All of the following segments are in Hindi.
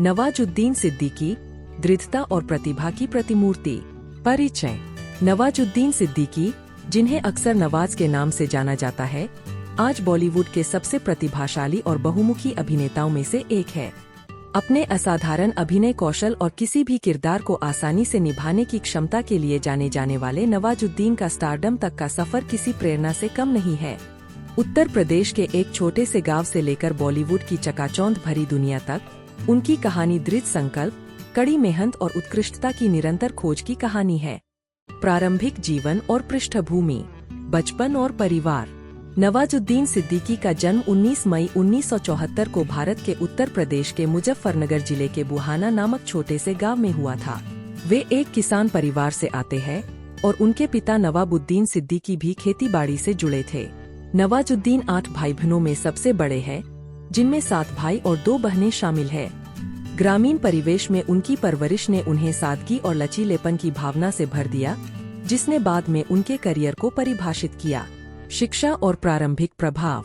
नवाजुद्दीन सिद्दीकी, दृढ़ता और प्रतिभा की प्रतिमूर्ति। परिचय। नवाजुद्दीन सिद्दीकी, जिन्हें अक्सर नवाज के नाम से जाना जाता है, आज बॉलीवुड के सबसे प्रतिभाशाली और बहुमुखी अभिनेताओं में से एक है। अपने असाधारण अभिनय कौशल और किसी भी किरदार को आसानी से निभाने की क्षमता के लिए जाने जाने वाले नवाजुद्दीन का स्टारडम तक का सफर किसी प्रेरणा से कम नहीं है। उत्तर प्रदेश के एक छोटे से गांव से लेकर बॉलीवुड की चकाचौंध भरी दुनिया तक, उनकी कहानी दृढ़ संकल्प, कड़ी मेहनत और उत्कृष्टता की निरंतर खोज की कहानी है। प्रारंभिक जीवन और पृष्ठभूमि। बचपन और परिवार। नवाजुद्दीन सिद्दीकी का जन्म 19 मई 1974 को भारत के उत्तर प्रदेश के मुजफ्फरनगर जिले के बुहाना नामक छोटे से गांव में हुआ था। वे एक किसान परिवार से आते हैं और उनके पिता नवाबुद्दीन सिद्दीकी भी खेतीबाड़ी से जुड़े थे। नवाजुद्दीन 8 भाई बहनों में सबसे बड़े हैं, जिनमें 7 भाई और 2 बहनें शामिल है। ग्रामीण परिवेश में उनकी परवरिश ने उन्हें सादगी और लचीलेपन की भावना से भर दिया, जिसने बाद में उनके करियर को परिभाषित किया। शिक्षा और प्रारंभिक प्रभाव।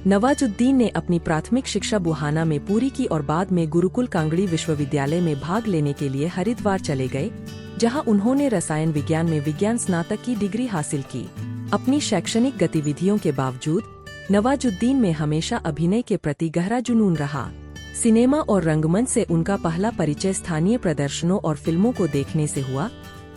नवाजुद्दीन ने अपनी प्राथमिक शिक्षा बुहाना में पूरी की और बाद में गुरुकुल कांगड़ी विश्वविद्यालय में भाग लेने के लिए हरिद्वार चले गए, जहां उन्होंने रसायन विज्ञान में विज्ञान स्नातक की डिग्री हासिल की। अपनी शैक्षणिक गतिविधियों के बावजूद नवाजुद्दीन में हमेशा अभिनय के प्रति गहरा जुनून रहा। सिनेमा और रंगमंच से उनका पहला परिचय स्थानीय प्रदर्शनों और फिल्मों को देखने से हुआ,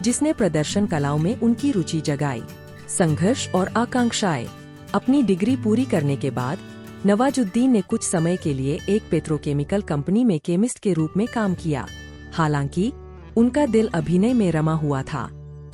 जिसने प्रदर्शन कलाओं में उनकी रुचि जगाई। संघर्ष और आकांक्षाएं। अपनी डिग्री पूरी करने के बाद नवाजुद्दीन ने कुछ समय के लिए एक पेट्रोकेमिकल कंपनी में केमिस्ट के रूप में काम किया। हालांकि उनका दिल अभिनय में रमा हुआ था।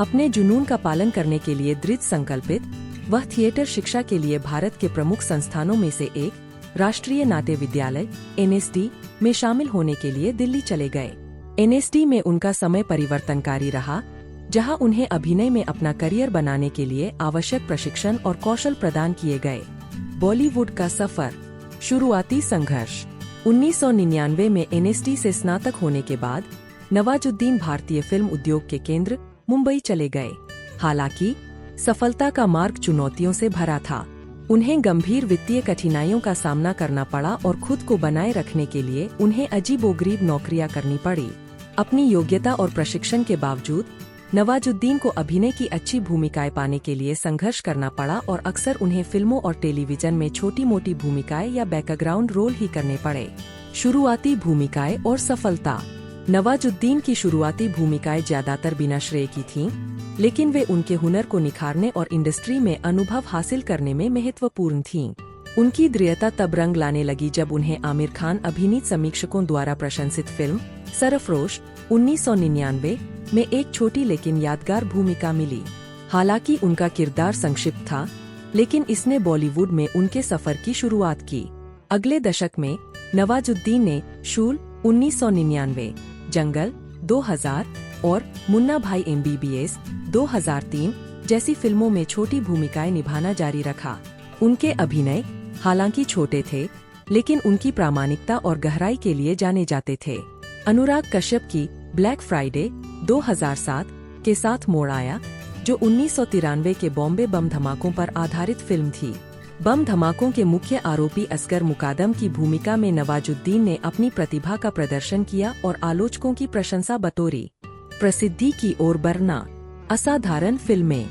अपने जुनून का पालन करने के लिए दृढ़ संकल्पित, वह थिएटर शिक्षा के लिए भारत के प्रमुख संस्थानों में से एक राष्ट्रीय नाट्य विद्यालय (NSD) में शामिल होने के लिए दिल्ली चले गए। NSD में उनका समय परिवर्तनकारी रहा, जहां उन्हें अभिनय में अपना करियर बनाने के लिए आवश्यक प्रशिक्षण और कौशल प्रदान किए गए। बॉलीवुड का सफर। शुरुआती संघर्ष। 1999 में NSD से स्नातक होने के बाद नवाजुद्दीन भारतीय फिल्म उद्योग के केंद्र मुंबई चले गए। हालांकि सफलता का मार्ग चुनौतियों से भरा था। उन्हें गंभीर वित्तीय कठिनाइयों का सामना करना पड़ा और खुद को बनाए रखने के लिए उन्हें अजीबोगरीब नौकरियां करनी पड़ी। अपनी योग्यता और प्रशिक्षण के बावजूद नवाजुद्दीन को अभिनय की अच्छी भूमिकाएं पाने के लिए संघर्ष करना पड़ा और अक्सर उन्हें फिल्मों और टेलीविजन में छोटी-मोटी भूमिकाएं या बैकग्राउंड रोल ही करने पड़े। शुरुआती भूमिकाएं और सफलता। नवाजुद्दीन की शुरुआती भूमिकाएं ज्यादातर बिना श्रेय की थीं, लेकिन वे उनके हुनर को निखारने और इंडस्ट्री में अनुभव हासिल करने में महत्वपूर्ण थीं। उनकी दृढ़ता तब रंग लाने लगी जब उन्हें आमिर खान अभिनीत समीक्षकों द्वारा प्रशंसित फिल्म सरफरोश 1999 में एक छोटी लेकिन यादगार भूमिका मिली। हालांकि उनका किरदार संक्षिप्त था, लेकिन इसने बॉलीवुड में उनके सफर की शुरुआत की। अगले दशक में नवाजुद्दीन ने शूल 1999, जंगल 2000 और मुन्ना भाई MBBS 2003 जैसी फिल्मों में छोटी भूमिकाएं निभाना जारी रखा। उनके अभिनय हालांकि छोटे थे, लेकिन उनकी प्रामाणिकता और गहराई के लिए जाने जाते थे। अनुराग कश्यप की ब्लैक फ्राइडे 2007 के साथ मोड़ आया, जो 1993 के बॉम्बे बम धमाकों पर आधारित फिल्म थी। बम धमाकों के मुख्य आरोपी असगर मुकादम की भूमिका में नवाजुद्दीन ने अपनी प्रतिभा का प्रदर्शन किया और आलोचकों की प्रशंसा बटोरी। प्रसिद्धि की ओर बढ़ना। असाधारण फिल्में।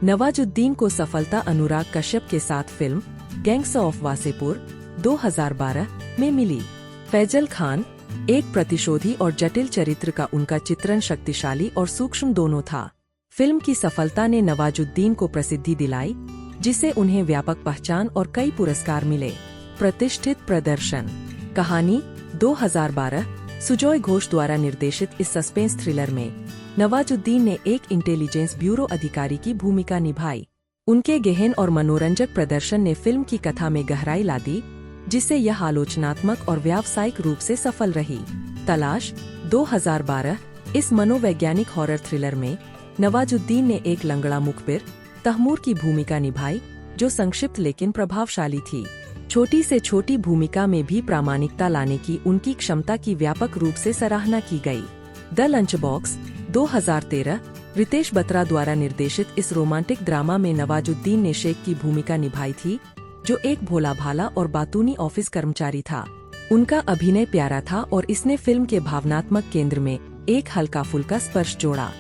नवाजुद्दीन को सफलता अनुराग कश्यप के साथ फिल्म गैंग्स ऑफ वासेपुर 2012 में मिली। फैजल खान, एक प्रतिशोधी और जटिल चरित्र का उनका चित्रण शक्तिशाली और सूक्ष्म दोनों था। फिल्म की सफलता ने नवाजुद्दीन को प्रसिद्धि दिलाई, जिससे उन्हें व्यापक पहचान और कई पुरस्कार मिले। प्रतिष्ठित प्रदर्शन। कहानी 2012 सुजॉय घोष द्वारा निर्देशित इस सस्पेंस थ्रिलर में नवाजुद्दीन ने एक इंटेलिजेंस ब्यूरो अधिकारी की भूमिका निभाई। उनके गहन और मनोरंजक प्रदर्शन ने फिल्म की कथा में गहराई ला दी, जिससे यह आलोचनात्मक और व्यावसायिक रूप से सफल रही। तलाश 2012। इस मनोवैज्ञानिक हॉरर थ्रिलर में नवाजुद्दीन ने एक लंगड़ा मुखबिर तैमूर की भूमिका निभाई, जो संक्षिप्त लेकिन प्रभावशाली थी। छोटी से छोटी भूमिका में भी प्रामाणिकता लाने की उनकी क्षमता की व्यापक रूप से सराहना की गई। The lunch box 2013। Ritesh Batra द्वारा निर्देशित इस रोमांटिक ड्रामा में नवाजुद्दीन ने शेख की भूमिका निभाई थी, जो एक भोला भाला और बातूनी ऑफिस कर्मचारी था। उनका अभिनय प्यारा था और इसने फिल्म के भावनात्मक केंद्र में एक हल्का फुल्का स्पर्श जोड़ा।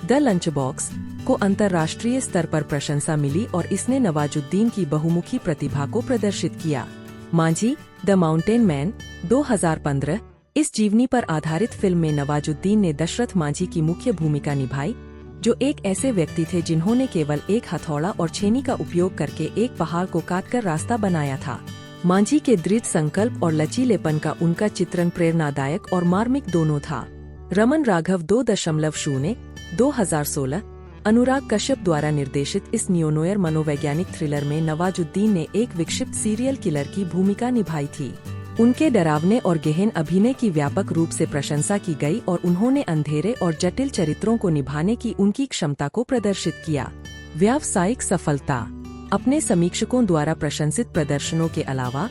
द लंच बॉक्स को अंतर्राष्ट्रीय स्तर पर प्रशंसा मिली और इसने नवाजुद्दीन की बहुमुखी प्रतिभा को प्रदर्शित किया। मांझी द माउंटेन मैन 2015 इस जीवनी पर आधारित फिल्म में नवाजुद्दीन ने दशरथ मांझी की मुख्य भूमिका निभाई, जो एक ऐसे व्यक्ति थे जिन्होंने केवल एक हथौड़ा और छेनी का उपयोग करके एक पहाड़ को काटकर रास्ता बनाया था। मांझी के दृढ़ संकल्प और लचीलेपन का उनका चित्रण प्रेरणादायक और मार्मिक दोनों था। रमन राघव 2.0 2016 अनुराग कश्यप द्वारा निर्देशित इस नियोनोयर मनोवैज्ञानिक थ्रिलर में नवाजुद्दीन ने एक विक्षिप्त सीरियल किलर की भूमिका निभाई थी। उनके डरावने और गहन अभिनय की व्यापक रूप से प्रशंसा की गई और उन्होंने अंधेरे और जटिल चरित्रों को निभाने की उनकी क्षमता को प्रदर्शित किया। व्यावसायिक सफलता। अपने समीक्षकों द्वारा प्रशंसित प्रदर्शनों के अलावा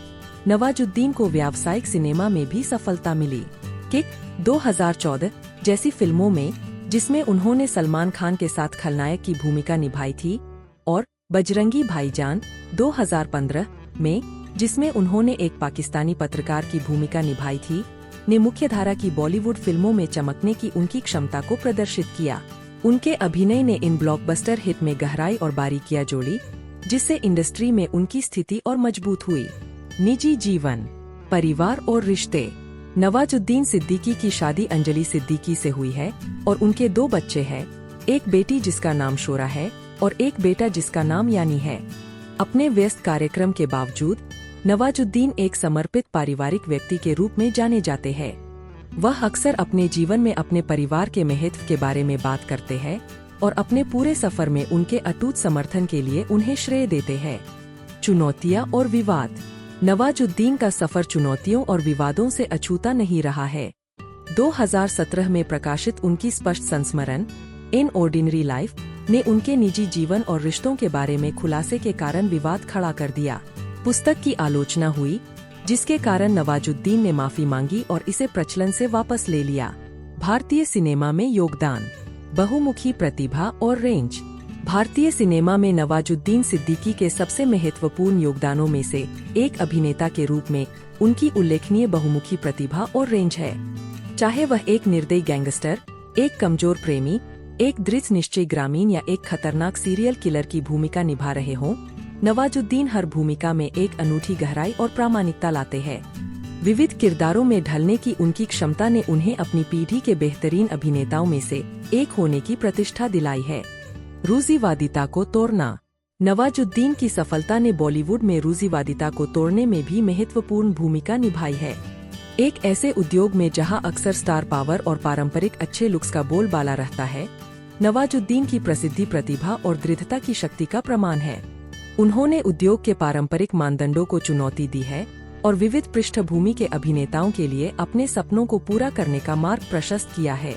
नवाजुद्दीन को व्यावसायिक सिनेमा में भी सफलता मिली। किक 2014 जैसी फिल्मों में, जिसमें उन्होंने सलमान खान के साथ खलनायक की भूमिका निभाई थी, और बजरंगी भाईजान 2015 में, जिसमें उन्होंने एक पाकिस्तानी पत्रकार की भूमिका निभाई थी, ने मुख्यधारा की बॉलीवुड फिल्मों में चमकने की उनकी क्षमता को प्रदर्शित किया। उनके अभिनय ने इन ब्लॉकबस्टर हिट में गहराई और बारीकियां जोड़ी, जिससे इंडस्ट्री में उनकी स्थिति और मजबूत हुई। निजी जीवन, परिवार और रिश्ते। नवाजुद्दीन सिद्दीकी की शादी अंजलि सिद्दीकी से हुई है और उनके 2 बच्चे हैं, एक बेटी जिसका नाम शोरा है और एक बेटा जिसका नाम यानी है। अपने व्यस्त कार्यक्रम के बावजूद नवाजुद्दीन एक समर्पित पारिवारिक व्यक्ति के रूप में जाने जाते हैं। वह अक्सर अपने जीवन में अपने परिवार के महत्व के बारे में बात करते हैं और अपने पूरे सफर में उनके अटूट समर्थन के लिए उन्हें श्रेय देते हैं। चुनौतियां और विवाद। नवाजुद्दीन का सफर चुनौतियों और विवादों से अछूता नहीं रहा है। 2017 में प्रकाशित उनकी स्पष्ट संस्मरण इन ऑर्डिनरी लाइफ ने उनके निजी जीवन और रिश्तों के बारे में खुलासे के कारण विवाद खड़ा कर दिया। पुस्तक की आलोचना हुई, जिसके कारण नवाजुद्दीन ने माफी मांगी और इसे प्रचलन से वापस ले लिया। भारतीय सिनेमा में योगदान, बहुमुखी प्रतिभा और रेंज। भारतीय सिनेमा में नवाजुद्दीन सिद्दीकी के सबसे महत्वपूर्ण योगदानों में से एक अभिनेता के रूप में उनकी उल्लेखनीय बहुमुखी प्रतिभा और रेंज है। चाहे वह एक निर्दयी गैंगस्टर, एक कमजोर प्रेमी, एक दृढ़ निश्चयी ग्रामीण या एक खतरनाक सीरियल किलर की भूमिका निभा रहे हों, नवाजुद्दीन हर भूमिका में एक अनूठी गहराई और प्रामाणिकता लाते हैं। विविध किरदारों में ढलने की उनकी क्षमता ने उन्हें अपनी पीढ़ी के बेहतरीन अभिनेताओं में से एक होने की प्रतिष्ठा दिलाई है। रूढ़िवादिता को तोड़ना। नवाजुद्दीन की सफलता ने बॉलीवुड में रूढ़िवादिता को तोड़ने में भी महत्वपूर्ण भूमिका निभाई है। एक ऐसे उद्योग में जहां अक्सर स्टार पावर और पारंपरिक अच्छे लुक्स का बोलबाला रहता है, नवाजुद्दीन की प्रसिद्धि प्रतिभा और दृढ़ता की शक्ति का प्रमाण है। उन्होंने उद्योग के पारंपरिक मानदंडों को चुनौती दी है और विविध पृष्ठभूमि के अभिनेताओं के लिए अपने सपनों को पूरा करने का मार्ग प्रशस्त किया है।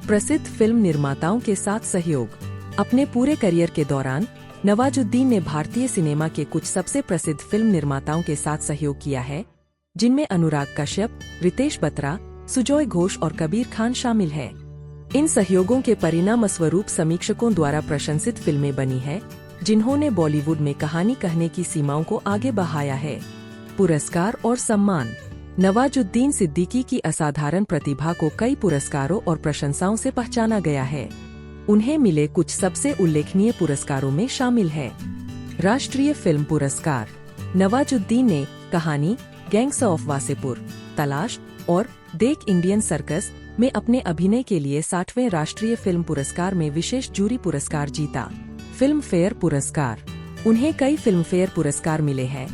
प्रसिद्ध फिल्म निर्माताओं के साथ सहयोग। अपने पूरे करियर के दौरान नवाजुद्दीन ने भारतीय सिनेमा के कुछ सबसे प्रसिद्ध फिल्म निर्माताओं के साथ सहयोग किया है, जिनमें अनुराग कश्यप, रितेश बत्रा, सुजॉय घोष और कबीर खान शामिल है। इन सहयोगों के परिणाम स्वरूप समीक्षकों द्वारा प्रशंसित फिल्में बनी है, जिन्होंने बॉलीवुड में कहानी कहने की सीमाओं को आगे बढ़ाया है। पुरस्कार और सम्मान। नवाजुद्दीन सिद्दीकी की असाधारण प्रतिभा को कई पुरस्कारों और प्रशंसाओं से पहचाना गया है। उन्हें मिले कुछ सबसे उल्लेखनीय पुरस्कारों में शामिल है। राष्ट्रीय फिल्म पुरस्कार। नवाजुद्दीन ने कहानी, गैंग्स ऑफ वासेपुर, तलाश और देख इंडियन सर्कस में अपने अभिनय के लिए 60वें राष्ट्रीय फिल्म पुरस्कार में विशेष जूरी पुरस्कार जीता। फिल्म फेयर पुरस्कार। उन्हें कई फिल्म फेयर पुरस्कार मिले हैं,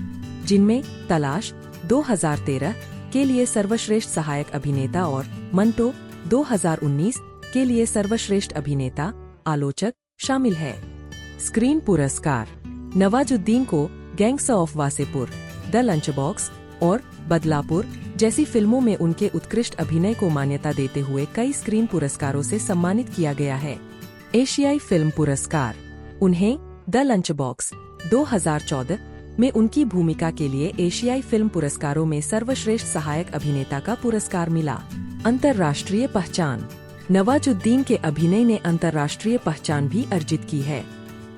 जिनमें तलाश 2013 के लिए सर्वश्रेष्ठ सहायक अभिनेता और मंटो 2019 के लिए सर्वश्रेष्ठ अभिनेता आलोचक शामिल है। स्क्रीन पुरस्कार। नवाजुद्दीन को gangs of Wasseypur, the lunch box और बदलापुर जैसी फिल्मों में उनके उत्कृष्ट अभिनय को मान्यता देते हुए कई स्क्रीन पुरस्कारों से सम्मानित किया गया है। एशियाई फिल्म पुरस्कार। उन्हें द लंच बॉक्स 2014 में उनकी भूमिका के लिए एशियाई फिल्म पुरस्कारों में सर्वश्रेष्ठ सहायक अभिनेता का पुरस्कार मिला। अंतर्राष्ट्रीय पहचान। नवाजुद्दीन के अभिनय ने अंतर्राष्ट्रीय पहचान भी अर्जित की है।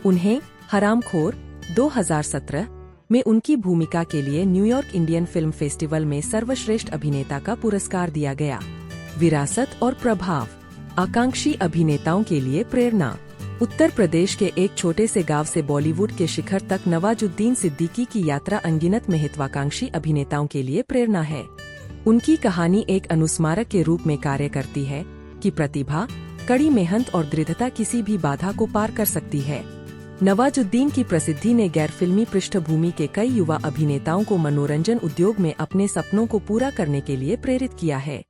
उन्हें हरामखोर 2017, में उनकी भूमिका के लिए न्यूयॉर्क इंडियन फिल्म फेस्टिवल में सर्वश्रेष्ठ अभिनेता का पुरस्कार दिया गया। विरासत और प्रभाव, आकांक्षी अभिनेताओं के लिए प्रेरणा। उत्तर प्रदेश के एक छोटे से गांव से बॉलीवुड के शिखर तक नवाजुद्दीन सिद्दीकी की यात्रा अनगिनत महत्वाकांक्षी अभिनेताओं के लिए प्रेरणा है। उनकी कहानी एक अनुस्मारक के रूप में कार्य करती है कि प्रतिभा, कड़ी मेहनत और दृढ़ता किसी भी बाधा को पार कर सकती है। नवाजुद्दीन की प्रसिद्धि ने गैर फिल्मी पृष्ठभूमि के कई युवा अभिनेताओं को मनोरंजन उद्योग में अपने सपनों को पूरा करने के लिए प्रेरित किया है।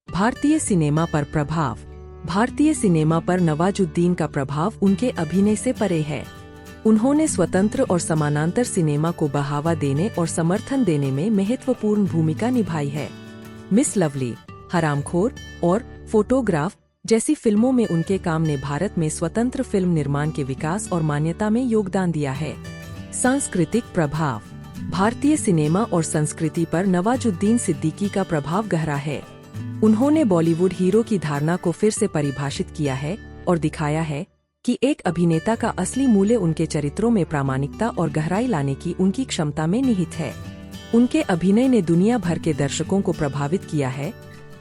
भारतीय सिनेमा पर प्रभाव। भारतीय सिनेमा पर नवाजुद्दीन का प्रभाव उनके अभिनय से परे है। उन्होंने स्वतंत्र और समानांतर सिनेमा को बढ़ावा देने और समर्थन देने में महत्वपूर्ण भूमिका निभाई है। मिस लवली, हरामखोर और फोटोग्राफ जैसी फिल्मों में उनके काम ने भारत में स्वतंत्र फिल्म निर्माण के विकास और मान्यता में योगदान दिया है। सांस्कृतिक प्रभाव। भारतीय सिनेमा और संस्कृति पर नवाजुद्दीन सिद्दीकी का प्रभाव गहरा है। उन्होंने बॉलीवुड हीरो की धारणा को फिर से परिभाषित किया है और दिखाया है कि एक अभिनेता का असली मूल्य उनके चरित्रों में प्रामाणिकता और गहराई लाने की उनकी क्षमता में निहित है। उनके अभिनय ने दुनिया भर के दर्शकों को प्रभावित किया है,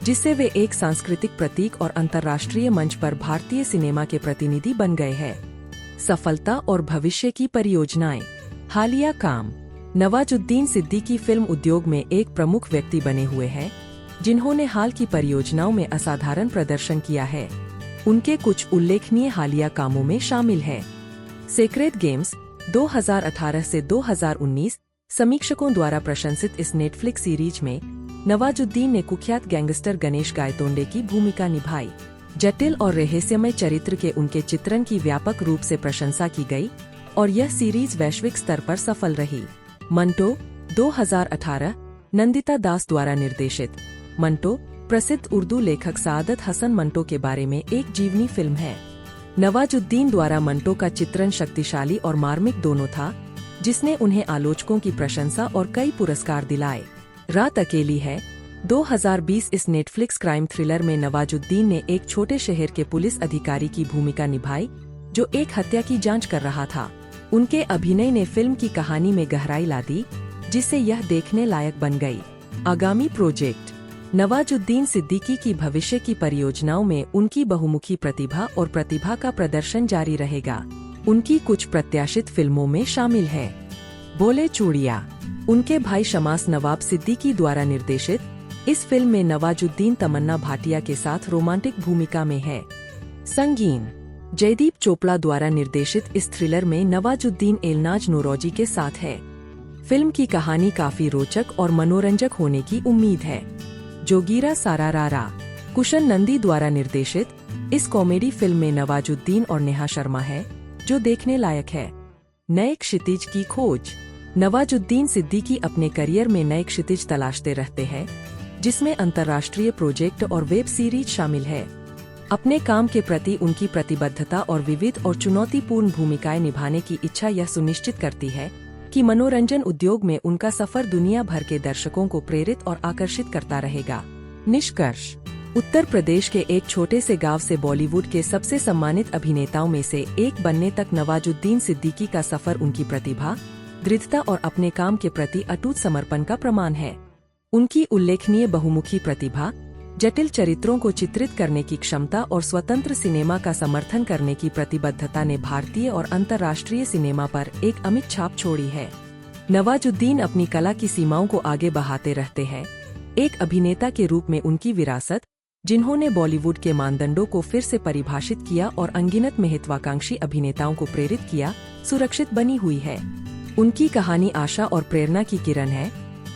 जिससे वे एक सांस्कृतिक प्रतीक और अंतर्राष्ट्रीय मंच पर भारतीय सिनेमा के प्रतिनिधि बन गए हैं। सफलता और भविष्य की परियोजनाएं। हालिया काम। नवाजुद्दीन सिद्दीकी फिल्म उद्योग में एक प्रमुख व्यक्ति बने हुए हैं, जिन्होंने हाल की परियोजनाओं में असाधारण प्रदर्शन किया है। उनके कुछ उल्लेखनीय हालिया कामों में शामिल है सेक्रेड गेम्स 2018 से 2019। समीक्षकों द्वारा प्रशंसित इस नेटफ्लिक्स सीरीज में नवाजुद्दीन ने कुख्यात गैंगस्टर गणेश गायतोंडे की भूमिका निभाई। जटिल और रहस्यमय चरित्र के उनके चित्रण की व्यापक रूप से प्रशंसा की गई और यह सीरीज वैश्विक स्तर पर सफल रही। मंटो 2018। नंदिता दास द्वारा निर्देशित मंटो प्रसिद्ध उर्दू लेखक सादत हसन मंटो के बारे में एक जीवनी फिल्म है। नवाजुद्दीन द्वारा मंटो का चित्रण शक्तिशाली और मार्मिक दोनों था, जिसने उन्हें आलोचकों की प्रशंसा और कई पुरस्कार दिलाए। रात अकेली है 2020। इस नेटफ्लिक्स क्राइम थ्रिलर में नवाजुद्दीन ने एक छोटे शहर के पुलिस अधिकारी की भूमिका निभाई जो एक हत्या की जांच कर रहा था। उनके अभिनय ने फिल्म की कहानी में गहराई ला दी, जिससे यह देखने लायक बन गई। आगामी प्रोजेक्ट। नवाजुद्दीन सिद्दीकी की भविष्य की परियोजनाओं में उनकी बहुमुखी प्रतिभा और प्रतिभा का प्रदर्शन जारी रहेगा। उनकी कुछ प्रत्याशित फिल्मों में शामिल है बोले चूड़िया। उनके भाई शमास नवाब सिद्दीकी द्वारा निर्देशित इस फिल्म में नवाजुद्दीन तमन्ना भाटिया के साथ रोमांटिक भूमिका में है। संगीन। जयदीप चोपड़ा द्वारा निर्देशित इस थ्रिलर में नवाजुद्दीन एलनाज नौरोजी के साथ है। फिल्म की कहानी काफी रोचक और मनोरंजक होने की उम्मीद है। जोगीरा सारारारा। कुशन नंदी द्वारा निर्देशित इस कॉमेडी फिल्म में नवाजुद्दीन और नेहा शर्मा है, जो देखने लायक है। नए क्षितिज की खोज। नवाजुद्दीन सिद्दीकी अपने करियर में नए क्षितिज तलाशते रहते हैं, जिसमें अंतर्राष्ट्रीय प्रोजेक्ट और वेब सीरीज शामिल है। अपने काम के प्रति उनकी प्रतिबद्धता और विविध और चुनौतीपूर्ण भूमिकाएं निभाने की इच्छा यह सुनिश्चित करती है कि मनोरंजन उद्योग में उनका सफर दुनिया भर के दर्शकों को प्रेरित और आकर्षित करता रहेगा। निष्कर्ष। उत्तर प्रदेश के एक छोटे से गांव से बॉलीवुड के सबसे सम्मानित अभिनेताओं में से एक बनने तक नवाजुद्दीन सिद्दीकी का सफर उनकी प्रतिभा, दृढ़ता और अपने काम के प्रति अटूट समर्पण का प्रमाण है। उनकी उल्लेखनीय बहुमुखी प्रतिभा, जटिल चरित्रों को चित्रित करने की क्षमता और स्वतंत्र सिनेमा का समर्थन करने की प्रतिबद्धता ने भारतीय और अंतर्राष्ट्रीय सिनेमा पर एक अमिट छाप छोड़ी है। नवाजुद्दीन अपनी कला की सीमाओं को आगे बढ़ाते रहते हैं। एक अभिनेता के रूप में उनकी विरासत, जिन्होंने बॉलीवुड के मानदंडों को फिर से परिभाषित किया और अनगिनत महत्वाकांक्षी अभिनेताओं को प्रेरित किया, सुरक्षित बनी हुई है। उनकी कहानी आशा और प्रेरणा की किरण है,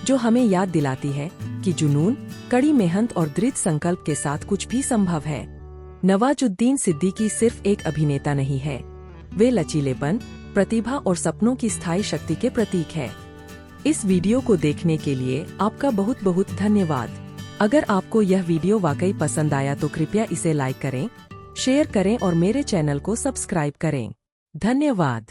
जो हमें याद दिलाती है कि जुनून, कड़ी मेहनत और दृढ़ संकल्प के साथ कुछ भी संभव है। नवाजुद्दीन सिद्दीकी सिर्फ एक अभिनेता नहीं है, वे लचीलेपन, प्रतिभा और सपनों की स्थायी शक्ति के प्रतीक है। इस वीडियो को देखने के लिए आपका बहुत बहुत धन्यवाद। अगर आपको यह वीडियो वाकई पसंद आया तो कृपया इसे लाइक करें, शेयर करें और मेरे चैनल को सब्सक्राइब करें। धन्यवाद।